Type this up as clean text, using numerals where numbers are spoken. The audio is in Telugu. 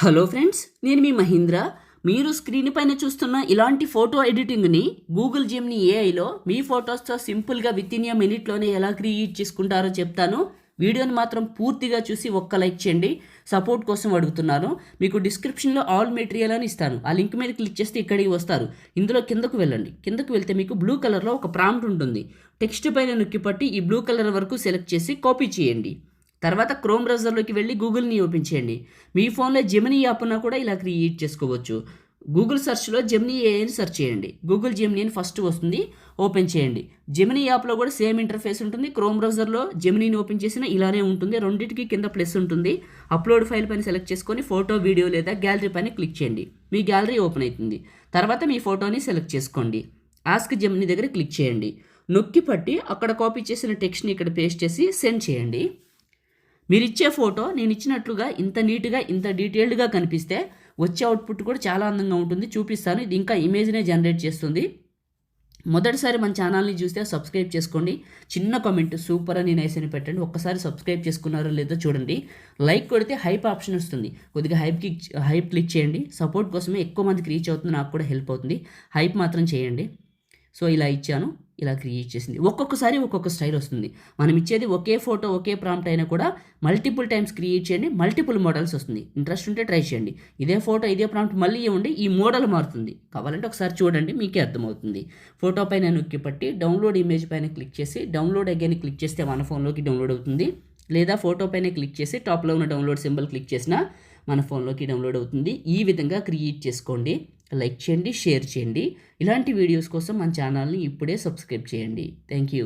హలో ఫ్రెండ్స్, నేను మీ మహీంద్ర. మీరు స్క్రీన్ పైన చూస్తున్న ఇలాంటి ఫోటో ఎడిటింగ్ని గూగుల్ జెమినీ ఏఐలో మీ ఫొటోస్తో సింపుల్గా విత్ ఇన్ ఏ మినిట్లోనే ఎలా క్రియేట్ చేసుకుంటారో చెప్తాను. వీడియోని మాత్రం పూర్తిగా చూసి ఒక్క లైక్ చేయండి. సపోర్ట్ కోసం అడుగుతున్నాను. మీకు డిస్క్రిప్షన్లో ఆల్ మెటీరియల్ అని ఇస్తాను. ఆ లింక్ మీద క్లిక్ చేస్తే ఇక్కడికి వస్తారు. ఇందులో కిందకు వెళ్ళండి. కిందకు వెళ్తే మీకు బ్లూ కలర్లో ఒక ప్రాంప్ట్ ఉంటుంది. టెక్స్ట్ పైన నొక్కి పట్టి ఈ బ్లూ కలర్ వరకు సెలెక్ట్ చేసి కాపీ చేయండి. తర్వాత క్రోమ్ బ్రౌజర్లోకి వెళ్ళి గూగుల్ని ఓపెన్ చేయండి. మీ ఫోన్లో జెమినీ యాప్ ఉన్నా కూడా ఇలా క్రియేట్ చేసుకోవచ్చు. గూగుల్ సెర్చ్లో జెమినీ ఏఐని సెర్చ్ చేయండి. గూగుల్ జెమినీ అని ఫస్ట్ వస్తుంది, ఓపెన్ చేయండి. జెమినీ యాప్లో కూడా సేమ్ ఇంటర్ఫేస్ ఉంటుంది. క్రోమ్ బ్రౌజర్లో జెమినీని ఓపెన్ చేసినా ఇలానే ఉంటుంది. రెండింటికి కింద ప్లస్ ఉంటుంది. అప్లోడ్ ఫైల్ పైన సెలెక్ట్ చేసుకొని ఫోటో, వీడియో లేదా గ్యాలరీ పైన క్లిక్ చేయండి. మీ గ్యాలరీ ఓపెన్ అవుతుంది. తర్వాత మీ ఫోటోని సెలెక్ట్ చేసుకోండి. ఆస్క్ జెమినీ దగ్గర క్లిక్ చేయండి. నొక్కి పట్టి అక్కడ కాపీ చేసిన టెక్స్ట్ని ఇక్కడ పేస్ట్ చేసి సెండ్ చేయండి. మీరు ఇచ్చే ఫోటో నేను ఇచ్చినట్లుగా ఇంత నీట్గా ఇంత డీటెయిల్డ్గా కనిపిస్తే వచ్చే అవుట్పుట్ కూడా చాలా అందంగా ఉంటుంది. చూపిస్తాను. ఇది ఇంకా ఇమేజ్నే జనరేట్ చేస్తుంది. మొదటిసారి మన ఛానల్ని చూస్తే సబ్స్క్రైబ్ చేసుకోండి. చిన్న కామెంట్ సూపర్ అని నైస్ అని పెట్టండి. ఒక్కసారి సబ్స్క్రైబ్ చేసుకున్నారో లేదో చూడండి. లైక్ కొడితే హైప్ ఆప్షన్ వస్తుంది. కొద్దిగా హైప్ క్లిక్ చేయండి. సపోర్ట్ కోసమే ఎక్కువ మందికి రీచ్ అవుతుంది. నాకు కూడా హెల్ప్ అవుతుంది. హైప్ మాత్రం చేయండి. సో ఇలా ఇచ్చాను, ఇలా క్రియేట్ చేసింది. ఒక్కొక్కసారి ఒక్కొక్క స్టైల్ వస్తుంది. మనం ఇచ్చేది ఒకే ఫోటో ఒకే ప్రాంప్ట్ అయినా కూడా మల్టిపుల్ టైమ్స్ క్రియేట్ చేయండి. మల్టిపుల్ మోడల్స్ వస్తుంది. ఇంట్రెస్ట్ ఉంటే ట్రై చేయండి. ఇదే ఫోటో ఇదే ప్రాంప్ట్ మళ్ళీ ఇవ్వండి, ఈ మోడల్ మారుతుంది. కావాలంటే ఒకసారి చూడండి, మీకే అర్థమవుతుంది. ఫోటో పైన నొక్కి పట్టి డౌన్లోడ్ ఇమేజ్ పైన క్లిక్ చేసి డౌన్లోడ్ అగైన్ క్లిక్ చేస్తే మన ఫోన్లోకి డౌన్లోడ్ అవుతుంది. లేదా ఫోటో పైన క్లిక్ చేసి టాప్లో ఉన్న డౌన్లోడ్ సింబల్ క్లిక్ చేసినా మన ఫోన్లోకి డౌన్లోడ్ అవుతుంది. ఈ విధంగా క్రియేట్ చేసుకోండి. లైక్ చేయండి, షేర్ చేయండి. ఇలాంటి వీడియోస్ కోసం మన ఛానల్ని ఇప్పుడే సబ్స్క్రైబ్ చేయండి. Thank you.